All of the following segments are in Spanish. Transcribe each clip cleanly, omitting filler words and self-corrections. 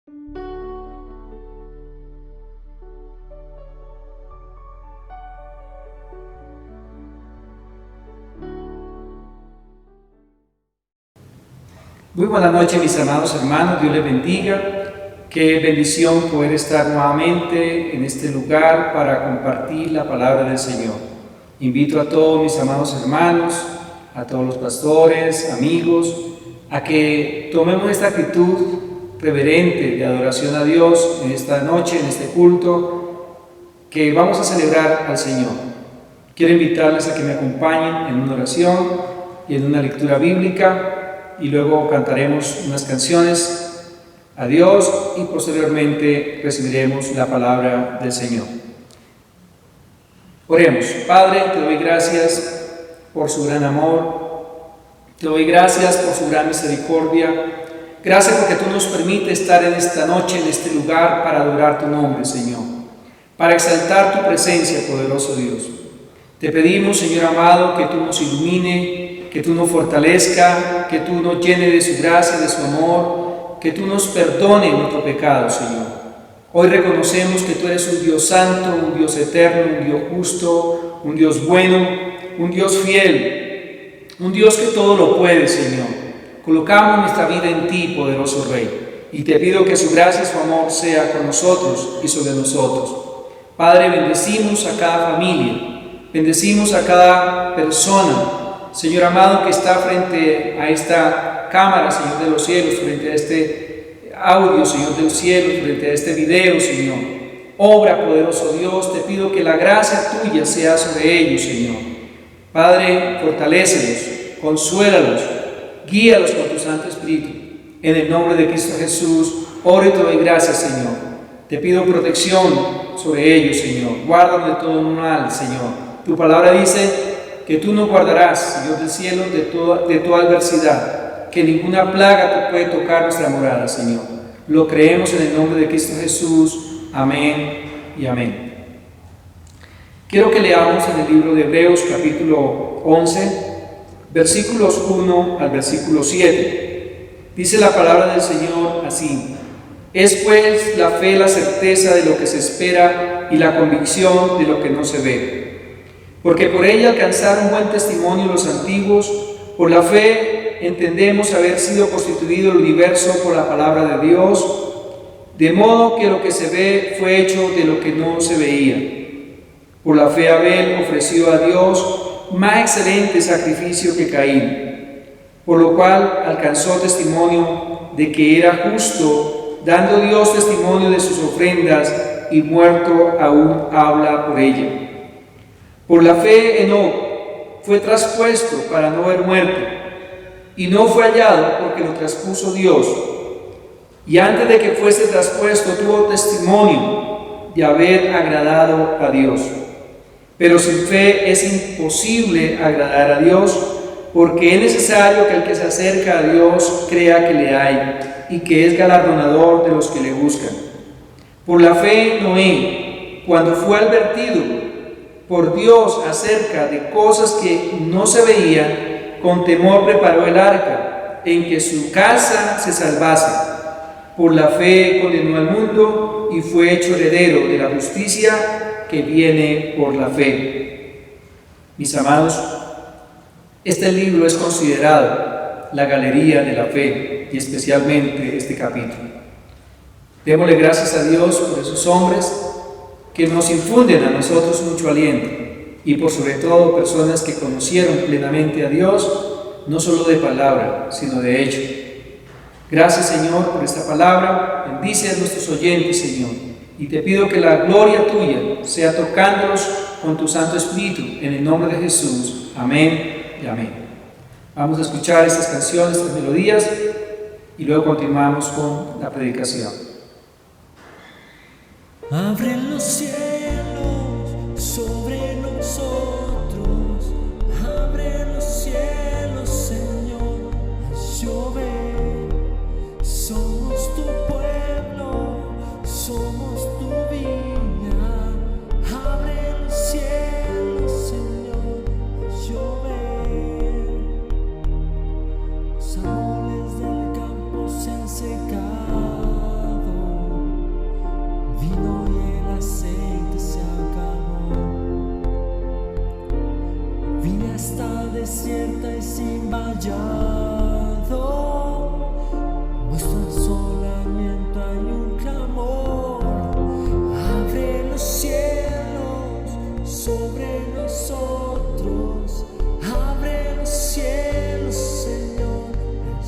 Muy buenas noches, mis amados hermanos, Dios les bendiga. Qué bendición poder estar nuevamente en este lugar para compartir la palabra del Señor. Invito a todos mis amados hermanos, a todos los pastores, amigos, a que tomemos esta actitud reverente de adoración a Dios en esta noche, en este culto, que vamos a celebrar al Señor. Quiero invitarles a que me acompañen en una oración y en una lectura bíblica, y luego cantaremos unas canciones a Dios y posteriormente recibiremos la palabra del Señor. Oremos. Padre, te doy gracias por su gran amor, te doy gracias por su gran misericordia, gracias porque tú nos permites estar en esta noche, en este lugar, para adorar tu nombre, Señor, para exaltar tu presencia, poderoso Dios. Te pedimos, Señor amado, que tú nos ilumine, que tú nos fortalezca, que tú nos llene de su gracia, de su amor, que tú nos perdone nuestro pecado, Señor. Hoy reconocemos que tú eres un Dios santo, un Dios eterno, un Dios justo, un Dios bueno, un Dios fiel, un Dios que todo lo puede, Señor. Colocamos nuestra vida en ti, poderoso Rey, y te pido que su gracia y su amor sea con nosotros y sobre nosotros. Padre, bendecimos a cada familia, bendecimos a cada persona, Señor amado, que está frente a esta cámara, Señor de los cielos, frente a este audio, Señor del cielo, frente a este video, Señor. Obra, poderoso Dios, te pido que la gracia tuya sea sobre ellos, Señor. Padre, fortalécelos, consuélalos, guíalos con tu Santo Espíritu. En el nombre de Cristo Jesús, oro y te doy gracias, Señor. Te pido protección sobre ellos, Señor. Guárdanos de todo mal, Señor. Tu palabra dice que tú nos guardarás, Señor del cielo, de toda adversidad, que ninguna plaga te puede tocar nuestra morada, Señor. Lo creemos en el nombre de Cristo Jesús. Amén y amén. Quiero que leamos en el libro de Hebreos, capítulo 11, versículos 1 al versículo 7. Dice la palabra del Señor así: es pues la fe la certeza de lo que se espera y la convicción de lo que no se ve. Porque por ella alcanzaron buen testimonio los antiguos. Por la fe entendemos haber sido constituido el universo por la palabra de Dios, de modo que lo que se ve fue hecho de lo que no se veía. Por la fe Abel ofreció a Dios más excelente sacrificio que Caín, por lo cual alcanzó testimonio de que era justo, dando Dios testimonio de sus ofrendas, y muerto aún habla por ella. Por la fe Enoc fue traspuesto para no haber muerto, y no fue hallado porque lo traspuso Dios. Y antes de que fuese traspuesto tuvo testimonio de haber agradado a Dios. Pero sin fe es imposible agradar a Dios, porque es necesario que el que se acerca a Dios crea que le hay, y que es galardonador de los que le buscan. Por la fe Noé, cuando fue advertido por Dios acerca de cosas que no se veían, con temor preparó el arca, en que su casa se salvase. Por la fe condenó al mundo y fue hecho heredero de la justicia que viene por la fe. Mis amados, este libro es considerado la galería de la fe, y especialmente este capítulo. Démosle gracias a Dios por esos hombres que nos infunden a nosotros mucho aliento, y por sobre todo personas que conocieron plenamente a Dios, no solo de palabra, sino de hecho. Gracias, Señor, por esta palabra. Bendice a nuestros oyentes, Señor, y te pido que la gloria tuya sea tocándolos con tu Santo Espíritu, en el nombre de Jesús. Amén y amén. Vamos a escuchar estas canciones, estas melodías, y luego continuamos con la predicación. Abre los cielos sobre nosotros, abre los cielos, Señor, haz llover. Somos tu pueblo, somos tu viña. Abre los cielos, Señor, haz llover. Los árboles del campo se han secado,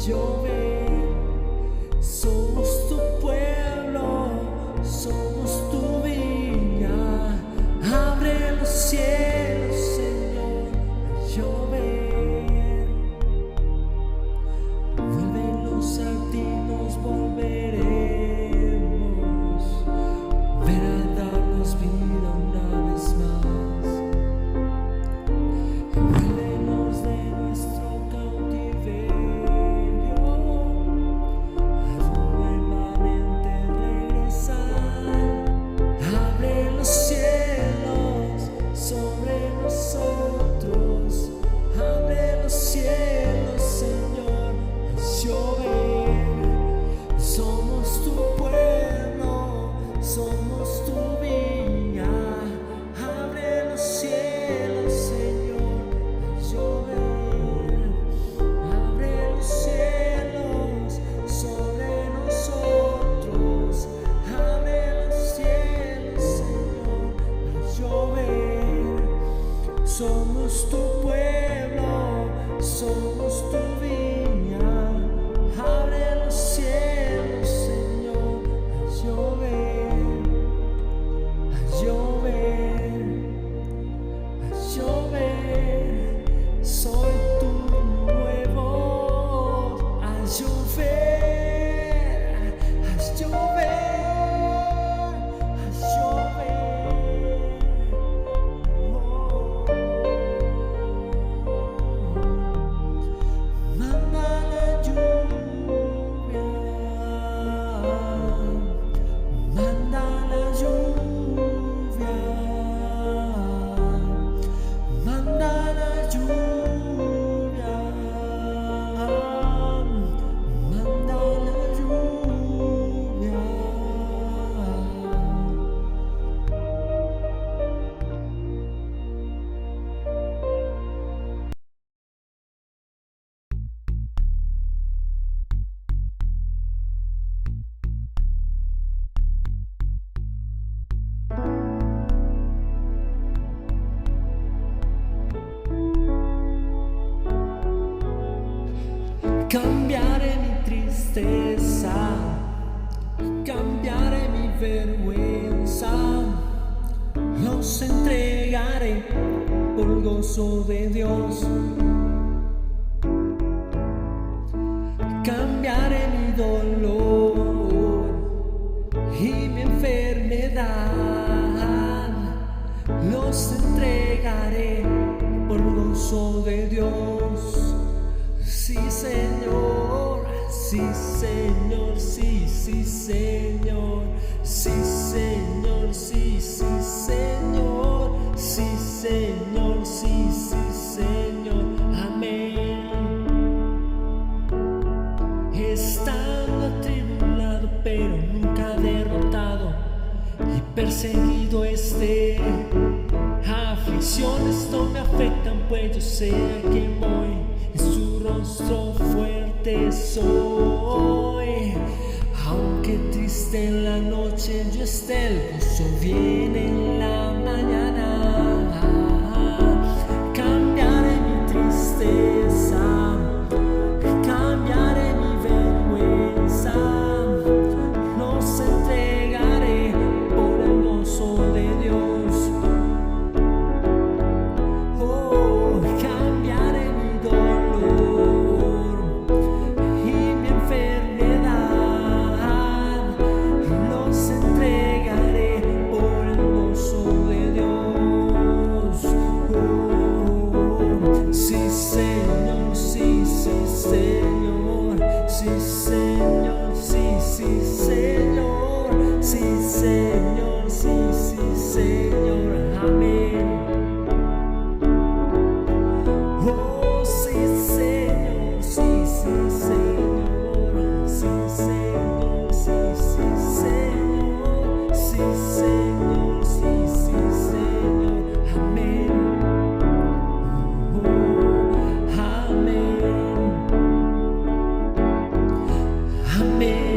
llover. Somos tu pueblo, somos tu viña. Abre los cielos, Señor, a llover. Vuélvenos a ti, nos volveremos. Ven a darnos vida una vez más. Vuélvenos de nuestro cautiverio, a tu remanente regresar. Abre los cielos sobre nosotros. Abre los cielos, Señor, haz llover. Somos tu pueblo, somos tu viña. Abre los cielos, Señor, haz llover. Abre los cielos sobre nosotros. Abre los cielos, Señor, haz llover. Somos tu pueblo, somos tu viña. Abre los cielos, Señor, haz llover. Haz llover, haz llover. Soy tu nuevo. Haz llover, haz llover, haz llover. Manda la lluvia, manda la lluvia, manda la lluvia, manda la lluvia. Cambiaré mi tristeza, cambiaré mi vergüenza, los entregaré por gozo de Dios. Cambiaré mi dolor y mi enfermedad, los entregaré por gozo de Dios. Sí, Señor, sí, Señor, sí, sí, Señor, sí, Señor, sí, sí, Señor, sí, Señor, sí, sí, Señor, amén. Estando atribulado, pero nunca derrotado, y perseguido aflicciones no me afectan, pues yo sé a quién voy. En su rostro fuerte soy. Aunque triste en la noche yo esté, el gozo viene en la mañana. Cambiaré mi tristeza, cambiaré mi vergüenza, los entregaré por el gozo de Dios. Cambiaré mi dolor y mi enfermedad, los entregaré por el gozo de Dios. Sí, Señor, sí, sí, Señor, sí, Señor, sí, sí, Señor, sí, Señor, sí, sí, Señor, amén. Oh, sí, Señor, sí, sí, Señor, sí, Señor, sí, sí, Señor, sí, Señor, sí, sí, Señor, amén. Oh, amén, amén.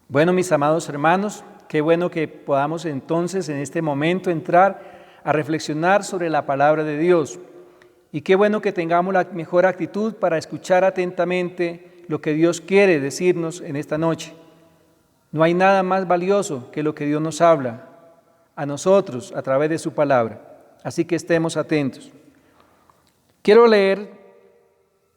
Bueno, mis amados hermanos, qué bueno que podamos entonces en este momento entrar a reflexionar sobre la palabra de Dios. Y qué bueno que tengamos la mejor actitud para escuchar atentamente lo que Dios quiere decirnos en esta noche. No hay nada más valioso que lo que Dios nos habla a nosotros a través de su palabra. Así que estemos atentos. Quiero leer,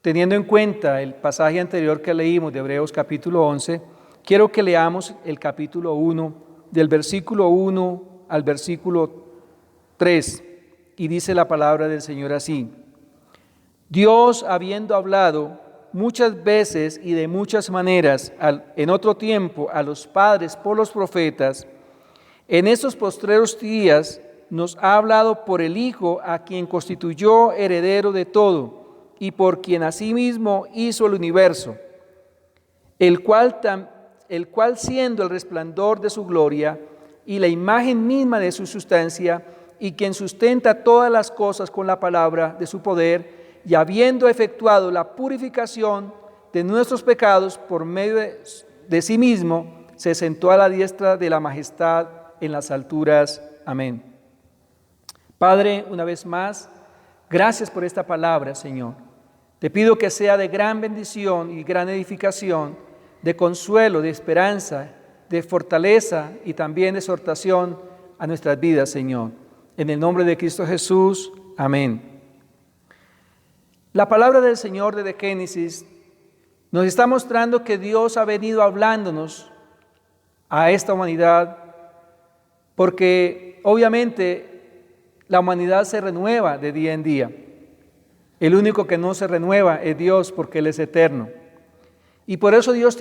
teniendo en cuenta el pasaje anterior que leímos de Hebreos capítulo 11, quiero que leamos el capítulo 1, del versículo 1 al versículo 3, y dice la palabra del Señor así: Dios, habiendo hablado muchas veces y de muchas maneras en otro tiempo a los padres por los profetas, en estos postreros días nos ha hablado por el Hijo, a quien constituyó heredero de todo y por quien asimismo hizo el universo, el cual siendo el resplandor de su gloria y la imagen misma de su sustancia, y quien sustenta todas las cosas con la palabra de su poder, y habiendo efectuado la purificación de nuestros pecados por medio de sí mismo, se sentó a la diestra de la majestad en las alturas. Amén. Padre, una vez más, gracias por esta palabra, Señor. Te pido que sea de gran bendición y gran edificación, de consuelo, de esperanza, de fortaleza y también de exhortación a nuestras vidas, Señor. En el nombre de Cristo Jesús. Amén. La palabra del Señor desde Génesis nos está mostrando que Dios ha venido hablándonos a esta humanidad, porque obviamente la humanidad se renueva de día en día. El único que no se renueva es Dios, porque Él es eterno. Y por eso Dios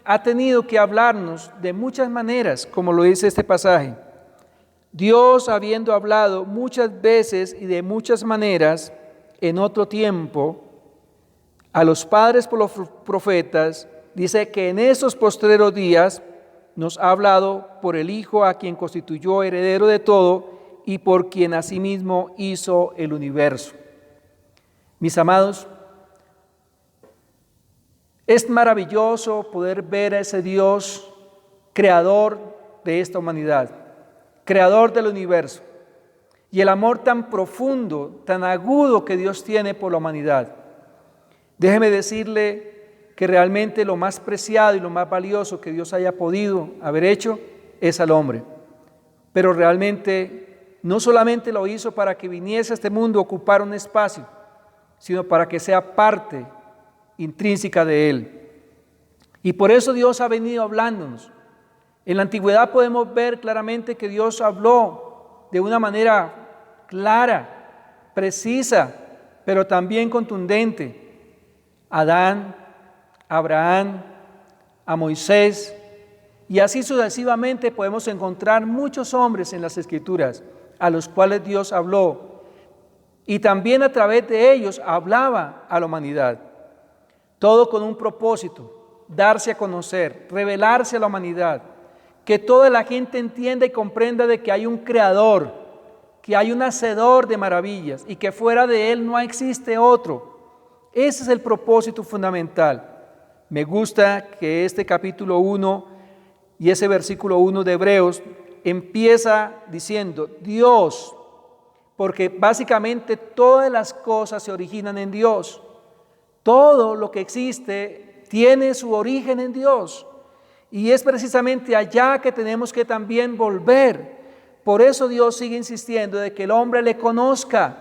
ha tenido que hablarnos de muchas maneras, como lo dice este pasaje. Dios, habiendo hablado muchas veces y de muchas maneras en otro tiempo a los padres por los profetas, dice que en esos postreros días nos ha hablado por el Hijo, a quien constituyó heredero de todo y por quien asimismo hizo el universo. Mis amados, es maravilloso poder ver a ese Dios creador de esta humanidad, creador del universo, y el amor tan profundo, tan agudo que Dios tiene por la humanidad. Déjeme decirle que realmente lo más preciado y lo más valioso que Dios haya podido haber hecho es al hombre. Pero realmente no solamente lo hizo para que viniese a este mundo a ocupar un espacio, sino para que sea parte intrínseca de Él. Y por eso Dios ha venido hablándonos. En la antigüedad podemos ver claramente que Dios habló de una manera clara, precisa, pero también contundente. A Adán, a Abraham, a Moisés, y así sucesivamente podemos encontrar muchos hombres en las Escrituras a los cuales Dios habló, y también a través de ellos hablaba a la humanidad. Todo con un propósito: darse a conocer, revelarse a la humanidad, que toda la gente entienda y comprenda de que hay un creador, que hay un hacedor de maravillas y que fuera de Él no existe otro. Ese es el propósito fundamental. Me gusta que este capítulo 1 y ese versículo 1 de Hebreos empieza diciendo Dios, porque básicamente todas las cosas se originan en Dios. Todo lo que existe tiene su origen en Dios. Y es precisamente allá que tenemos que también volver. Por eso Dios sigue insistiendo de que el hombre le conozca,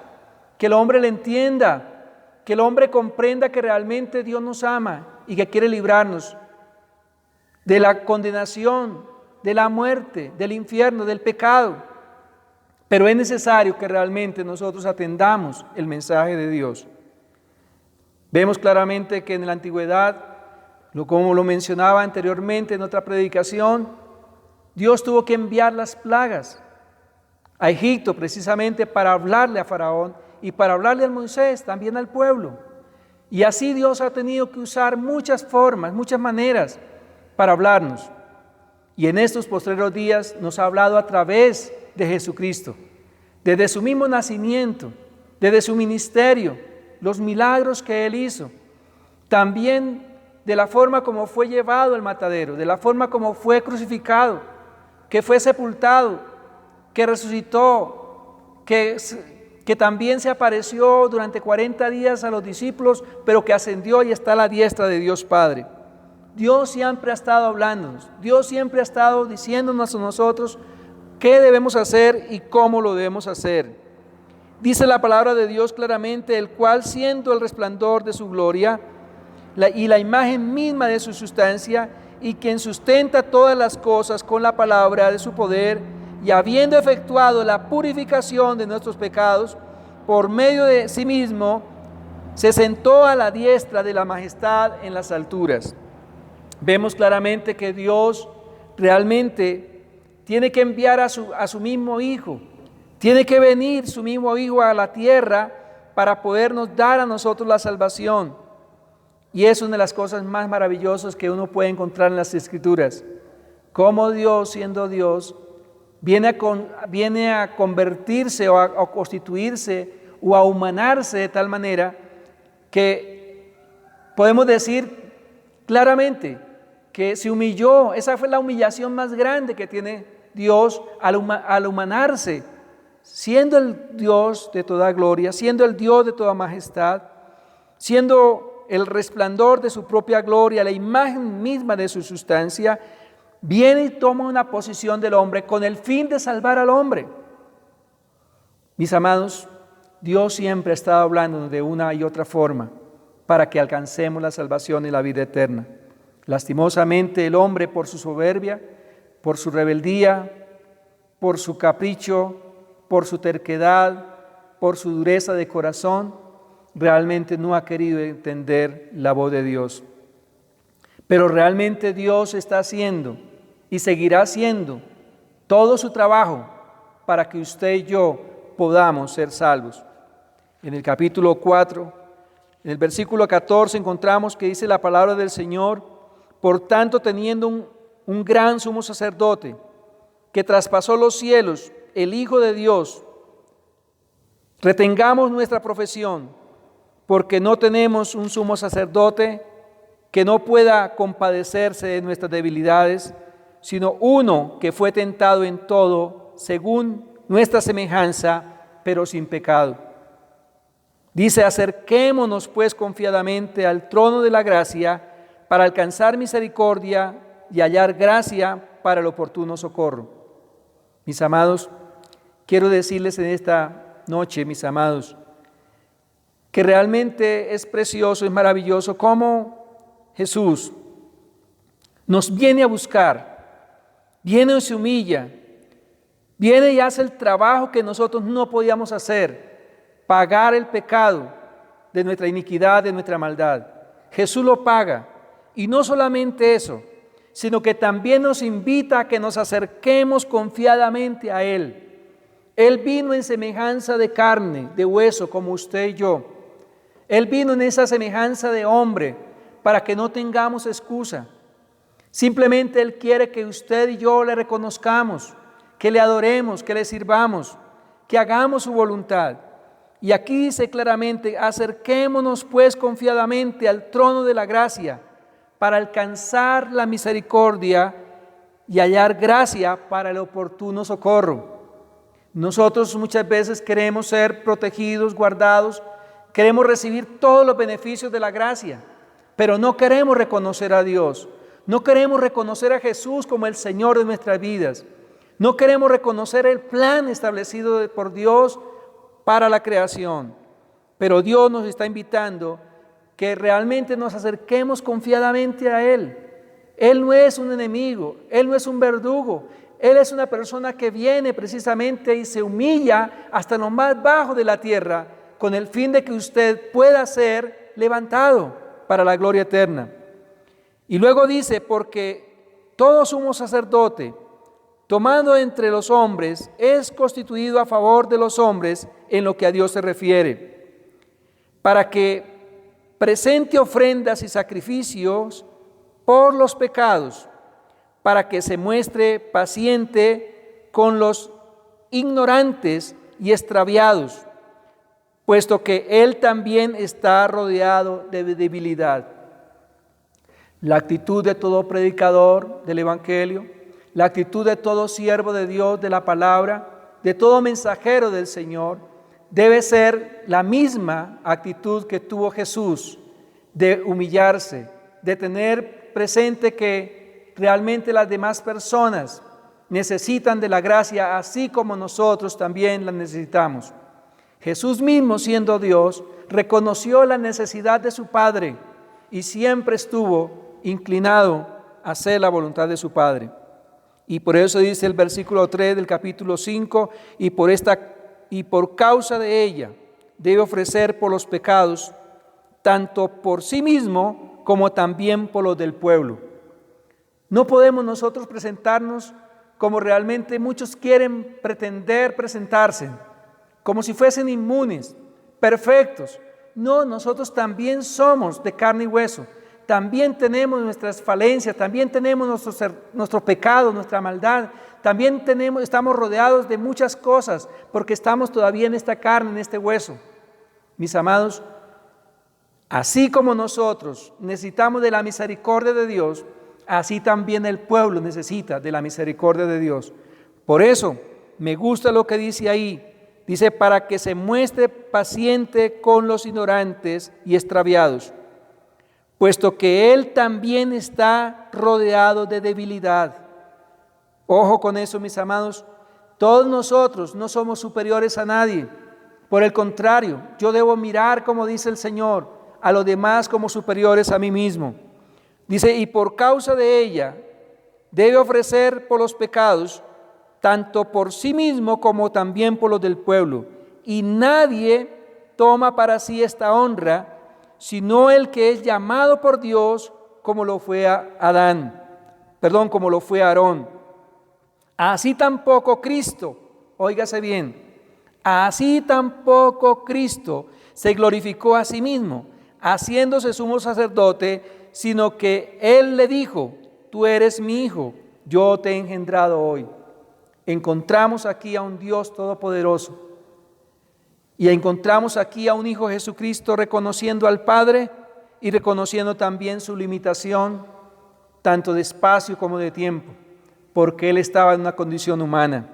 que el hombre le entienda, que el hombre comprenda que realmente Dios nos ama y que quiere librarnos de la condenación, de la muerte, del infierno, del pecado. Pero es necesario que realmente nosotros atendamos el mensaje de Dios. Vemos claramente que en la antigüedad, como lo mencionaba anteriormente en otra predicación, Dios tuvo que enviar las plagas a Egipto precisamente para hablarle a Faraón y para hablarle a Moisés, también al pueblo. Y así Dios ha tenido que usar muchas formas, muchas maneras para hablarnos. Y en estos postreros días nos ha hablado a través de Jesucristo, desde su mismo nacimiento, desde su ministerio, los milagros que Él hizo, también de la forma como fue llevado al matadero, de la forma como fue crucificado, que fue sepultado, que resucitó, que también se apareció durante 40 días a los discípulos, pero que ascendió y está a la diestra de Dios Padre. Dios siempre ha estado hablándonos, Dios siempre ha estado diciéndonos a nosotros qué debemos hacer y cómo lo debemos hacer. Dice la palabra de Dios claramente, el cual siendo el resplandor de su gloria y la imagen misma de su sustancia, y quien sustenta todas las cosas con la palabra de su poder, y habiendo efectuado la purificación de nuestros pecados, por medio de sí mismo, se sentó a la diestra de la majestad en las alturas. Vemos claramente que Dios realmente tiene que enviar a su mismo Hijo, tiene que venir su mismo Hijo a la tierra para podernos dar a nosotros la salvación. Y es una de las cosas más maravillosas que uno puede encontrar en las Escrituras. Cómo Dios, siendo Dios, viene a convertirse o a constituirse o a humanarse de tal manera que podemos decir claramente que se humilló. Esa fue la humillación más grande que tiene Dios al humanarse, siendo el Dios de toda gloria, siendo el Dios de toda majestad, siendo el resplandor de su propia gloria, la imagen misma de su sustancia, viene y toma una posición del hombre con el fin de salvar al hombre. Mis amados, Dios siempre ha estado hablando de una y otra forma para que alcancemos la salvación y la vida eterna. Lastimosamente el hombre, por su soberbia, por su rebeldía, por su capricho, por su terquedad, por su dureza de corazón, realmente no ha querido entender la voz de Dios. Pero realmente Dios está haciendo y seguirá haciendo todo su trabajo para que usted y yo podamos ser salvos. En el capítulo 4, en el versículo 14 encontramos que dice la palabra del Señor: por tanto, teniendo un gran sumo sacerdote que traspasó los cielos, el Hijo de Dios, retengamos nuestra profesión, porque no tenemos un sumo sacerdote que no pueda compadecerse de nuestras debilidades, sino uno que fue tentado en todo, según nuestra semejanza, pero sin pecado. Dice: acerquémonos pues confiadamente al trono de la gracia, para alcanzar misericordia y hallar gracia para el oportuno socorro. Mis amados, quiero decirles en esta noche, mis amados, que realmente es precioso, es maravilloso cómo Jesús nos viene a buscar, viene y se humilla, viene y hace el trabajo que nosotros no podíamos hacer, pagar el pecado de nuestra iniquidad, de nuestra maldad. Jesús lo paga, y no solamente eso, sino que también nos invita a que nos acerquemos confiadamente a Él. Él vino en semejanza de carne, de hueso, como usted y yo. Él vino en esa semejanza de hombre para que no tengamos excusa. Simplemente Él quiere que usted y yo le reconozcamos, que le adoremos, que le sirvamos, que hagamos su voluntad. Y aquí dice claramente: acerquémonos pues confiadamente al trono de la gracia, para alcanzar la misericordia y hallar gracia para el oportuno socorro. Nosotros muchas veces queremos ser protegidos, guardados, queremos recibir todos los beneficios de la gracia, pero no queremos reconocer a Dios, no queremos reconocer a Jesús como el Señor de nuestras vidas, no queremos reconocer el plan establecido por Dios para la creación. Pero Dios nos está invitando que realmente nos acerquemos confiadamente a Él. Él no es un enemigo, Él no es un verdugo, Él es una persona que viene precisamente y se humilla hasta lo más bajo de la tierra, con el fin de que usted pueda ser levantado para la gloria eterna. Y luego dice: porque todo sumo sacerdote, tomado entre los hombres, es constituido a favor de los hombres en lo que a Dios se refiere, para que presente ofrendas y sacrificios por los pecados, para que se muestre paciente con los ignorantes y extraviados, puesto que Él también está rodeado de debilidad. La actitud de todo predicador del Evangelio, la actitud de todo siervo de Dios de la palabra, de todo mensajero del Señor, debe ser la misma actitud que tuvo Jesús, de humillarse, de tener presente que realmente las demás personas necesitan de la gracia, así como nosotros también la necesitamos. Jesús mismo, siendo Dios, reconoció la necesidad de su Padre y siempre estuvo inclinado a hacer la voluntad de su Padre. Y por eso dice el versículo 3 del capítulo 5, y por causa de ella debe ofrecer por los pecados, tanto por sí mismo como también por los del pueblo. No podemos nosotros presentarnos como realmente muchos quieren pretender presentarse, como si fuesen inmunes, perfectos. No, nosotros también somos de carne y hueso, también tenemos nuestras falencias, también tenemos nuestro pecado, nuestra maldad, también estamos rodeados de muchas cosas, porque estamos todavía en esta carne, en este hueso. Mis amados, así como nosotros necesitamos de la misericordia de Dios, así también el pueblo necesita de la misericordia de Dios. Por eso me gusta lo que dice ahí. Dice, para que se muestre paciente con los ignorantes y extraviados, puesto que Él también está rodeado de debilidad. Ojo con eso, mis amados. Todos nosotros no somos superiores a nadie. Por el contrario, yo debo mirar, como dice el Señor, a los demás como superiores a mí mismo. Dice, y por causa de ella debe ofrecer por los pecados, tanto por sí mismo como también por los del pueblo. Y nadie toma para sí esta honra, sino el que es llamado por Dios, como lo fue como lo fue Aarón. Así tampoco Cristo, óigase bien, así tampoco Cristo se glorificó a sí mismo, haciéndose sumo sacerdote, sino que Él le dijo, tú eres mi hijo, yo te he engendrado hoy. Encontramos aquí a un Dios todopoderoso y encontramos aquí a un Hijo Jesucristo reconociendo al Padre y reconociendo también su limitación, tanto de espacio como de tiempo, porque Él estaba en una condición humana.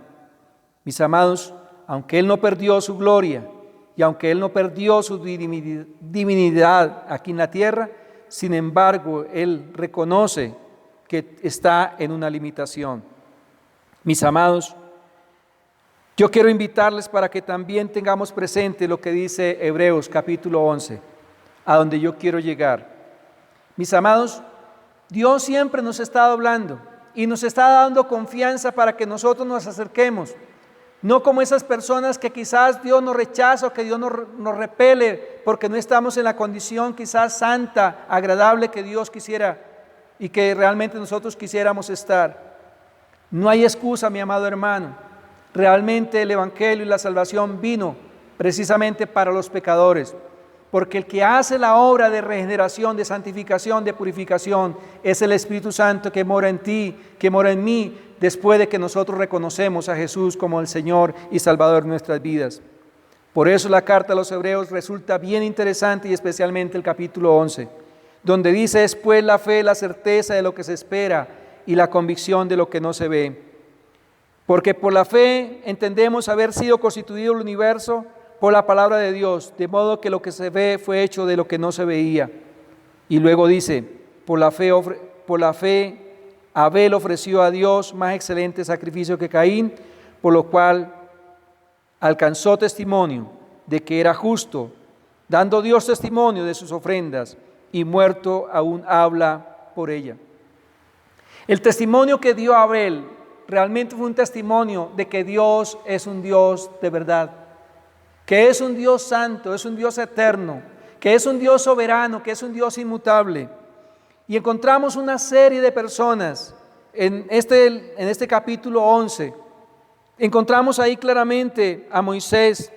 Mis amados, aunque Él no perdió su gloria y aunque Él no perdió su divinidad aquí en la tierra, sin embargo, Él reconoce que está en una limitación. Mis amados, yo quiero invitarles para que también tengamos presente lo que dice Hebreos capítulo 11, a donde yo quiero llegar. Mis amados, Dios siempre nos ha estado hablando y nos está dando confianza para que nosotros nos acerquemos. No como esas personas que quizás Dios nos rechaza o que Dios nos repele porque no estamos en la condición quizás santa, agradable que Dios quisiera y que realmente nosotros quisiéramos estar. No hay excusa, mi amado hermano. Realmente el Evangelio y la salvación vino precisamente para los pecadores, porque el que hace la obra de regeneración, de santificación, de purificación, es el Espíritu Santo que mora en ti, que mora en mí, después de que nosotros reconocemos a Jesús como el Señor y Salvador de nuestras vidas. Por eso la carta a los Hebreos resulta bien interesante, y especialmente el capítulo 11, donde dice, es pues la fe, la certeza de lo que se espera y la convicción de lo que no se ve. Porque por la fe entendemos haber sido constituido el universo por la palabra de Dios, de modo que lo que se ve fue hecho de lo que no se veía. Y luego dice, por la fe Abel ofreció a Dios más excelente sacrificio que Caín, por lo cual alcanzó testimonio de que era justo, dando Dios testimonio de sus ofrendas, y muerto aún habla por ella. El testimonio que dio Abel realmente fue un testimonio de que Dios es un Dios de verdad, que es un Dios santo, es un Dios eterno, que es un Dios soberano, que es un Dios inmutable. Y encontramos una serie de personas en este capítulo 11. Encontramos ahí claramente a Moisés,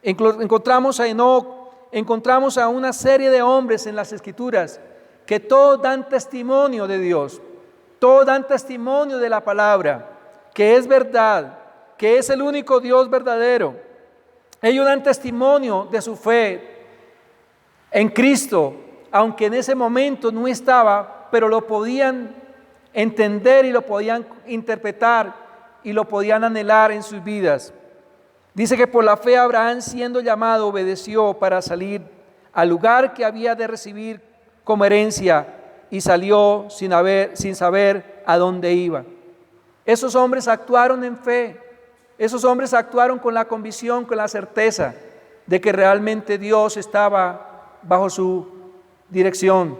encontramos a Enoc, encontramos a una serie de hombres en las Escrituras que todos dan testimonio de Dios. Todos dan testimonio de la palabra, que es verdad, que es el único Dios verdadero. Ellos dan testimonio de su fe en Cristo, aunque en ese momento no estaba, pero lo podían entender y lo podían interpretar y lo podían anhelar en sus vidas. Dice que por la fe Abraham, siendo llamado, obedeció para salir al lugar que había de recibir como herencia y salió sin saber a dónde iba. Esos hombres actuaron en fe. Esos hombres actuaron con la convicción, con la certeza de que realmente Dios estaba bajo su dirección,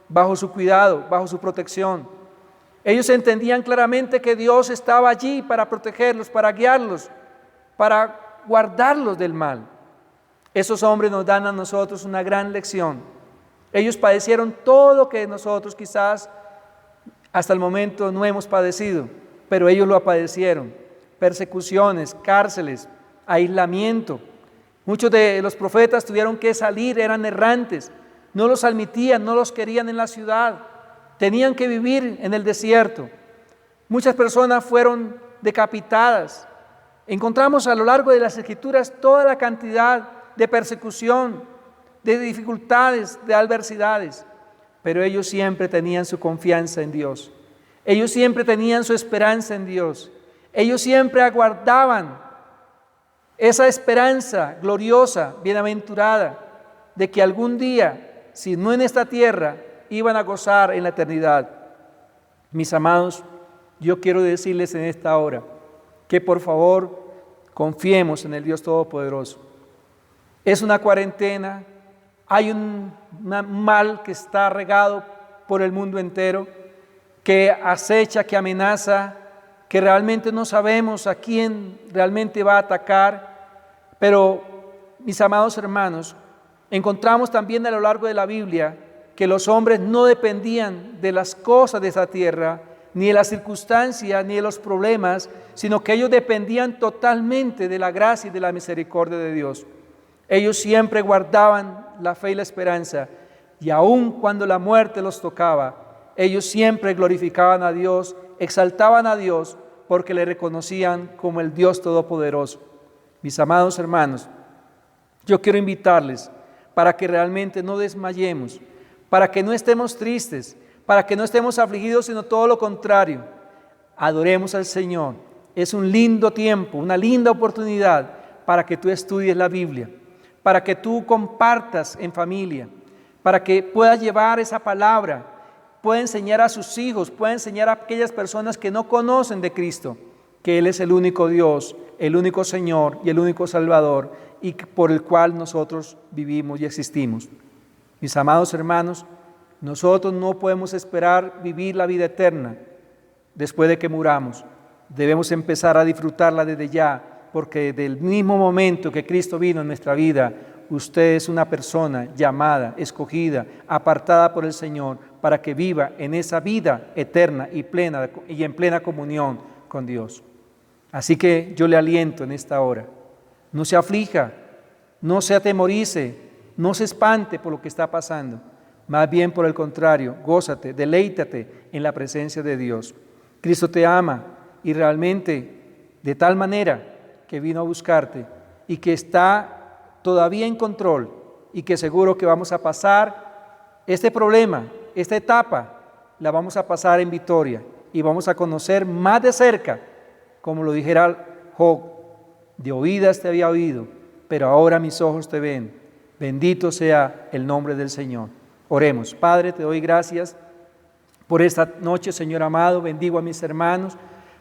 bajo su cuidado, bajo su protección. Ellos entendían claramente que Dios estaba allí para protegerlos, para guiarlos, para guardarlos del mal. Esos hombres nos dan a nosotros una gran lección. Ellos padecieron todo lo que nosotros quizás hasta el momento no hemos padecido, pero ellos lo padecieron. Persecuciones, cárceles, aislamiento. Muchos de los profetas tuvieron que salir, eran errantes, no los admitían, no los querían en la ciudad, tenían que vivir en el desierto. Muchas personas fueron decapitadas. Encontramos a lo largo de las Escrituras toda la cantidad de persecución, de dificultades, de adversidades, pero ellos siempre tenían su confianza en Dios. Ellos siempre tenían su esperanza en Dios. Ellos siempre aguardaban esa esperanza gloriosa, bienaventurada, de que algún día, si no en esta tierra, iban a gozar en la eternidad. Mis amados, yo quiero decirles en esta hora que por favor confiemos en el Dios Todopoderoso. Es una cuarentena, hay un mal que está regado por el mundo entero, que acecha, que amenaza, que realmente no sabemos a quién realmente va a atacar, pero mis amados hermanos, encontramos también a lo largo de la Biblia que los hombres no dependían de las cosas de esa tierra, ni de las circunstancias, ni de los problemas, sino que ellos dependían totalmente de la gracia y de la misericordia de Dios. Ellos siempre guardaban la fe y la esperanza, y aun cuando la muerte los tocaba, ellos siempre glorificaban a Dios, exaltaban a Dios, porque le reconocían como el Dios Todopoderoso. Mis amados hermanos, yo quiero invitarles para que realmente no desmayemos, para que no estemos tristes, para que no estemos afligidos, sino todo lo contrario. Adoremos al Señor. Es un lindo tiempo, una linda oportunidad para que tú estudies la Biblia, para que tú compartas en familia, para que puedas llevar esa palabra, pueda enseñar a sus hijos, pueda enseñar a aquellas personas que no conocen de Cristo, que Él es el único Dios, el único Señor y el único Salvador, y por el cual nosotros vivimos y existimos. Mis amados hermanos, nosotros no podemos esperar vivir la vida eterna después de que muramos. Debemos empezar a disfrutarla desde ya, porque desde el mismo momento que Cristo vino en nuestra vida, usted es una persona llamada, escogida, apartada por el Señor, para que viva en esa vida eterna y plena y en plena comunión con Dios. Así que yo le aliento en esta hora. No se aflija, no se atemorice, no se espante por lo que está pasando. Más bien por el contrario, gózate, deleítate en la presencia de Dios. Cristo te ama y realmente de tal manera que vino a buscarte y que está todavía en control y que seguro que vamos a pasar este problema, esta etapa, la vamos a pasar en victoria y vamos a conocer más de cerca, como lo dijera Job, de oídas te había oído, pero ahora mis ojos te ven. Bendito sea el nombre del Señor. Oremos. Padre, te doy gracias por esta noche, Señor amado. Bendigo a mis hermanos,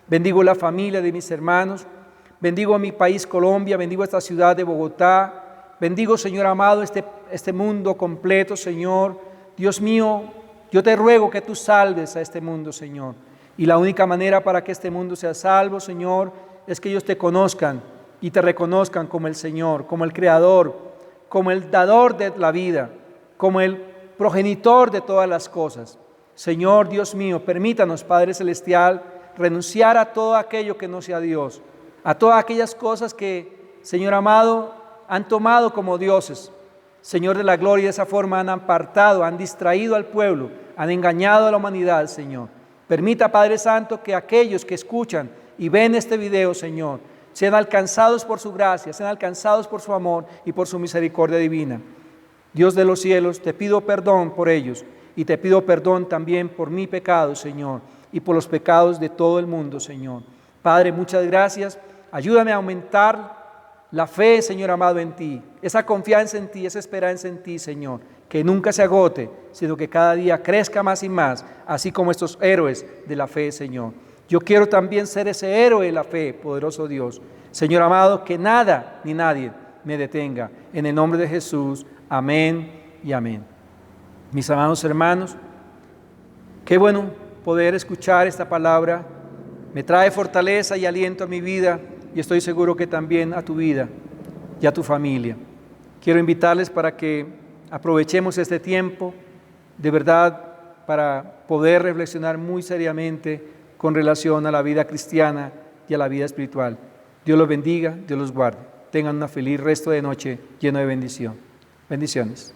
bendigo la familia de mis hermanos, bendigo a mi país Colombia, bendigo a esta ciudad de Bogotá, bendigo, Señor amado, este mundo completo, Señor. Dios mío, yo te ruego que tú salves a este mundo, Señor. Y la única manera para que este mundo sea salvo, Señor, es que ellos te conozcan y te reconozcan como el Señor, como el Creador, como el dador de la vida, como el progenitor de todas las cosas. Señor Dios mío, permítanos, Padre Celestial, renunciar a todo aquello que no sea Dios, a todas aquellas cosas que, Señor amado, han tomado como dioses. Señor de la gloria, de esa forma han apartado, han distraído al pueblo, han engañado a la humanidad, Señor. Permita, Padre Santo, que aquellos que escuchan y ven este video, Señor, sean alcanzados por su gracia, sean alcanzados por su amor y por su misericordia divina. Dios de los cielos, te pido perdón por ellos y te pido perdón también por mi pecado, Señor, y por los pecados de todo el mundo, Señor. Padre, muchas gracias. Ayúdame a aumentar la fe, Señor amado, en ti, esa confianza en ti, esa esperanza en ti, Señor, que nunca se agote, sino que cada día crezca más y más, así como estos héroes de la fe, Señor. Yo quiero también ser ese héroe de la fe, poderoso Dios. Señor amado, que nada ni nadie me detenga. En el nombre de Jesús, amén y amén. Mis amados hermanos, qué bueno poder escuchar esta palabra. Me trae fortaleza y aliento a mi vida y estoy seguro que también a tu vida y a tu familia. Quiero invitarles para que aprovechemos este tiempo de verdad para poder reflexionar muy seriamente con relación a la vida cristiana y a la vida espiritual. Dios los bendiga, Dios los guarde. Tengan un feliz resto de noche lleno de bendición. Bendiciones.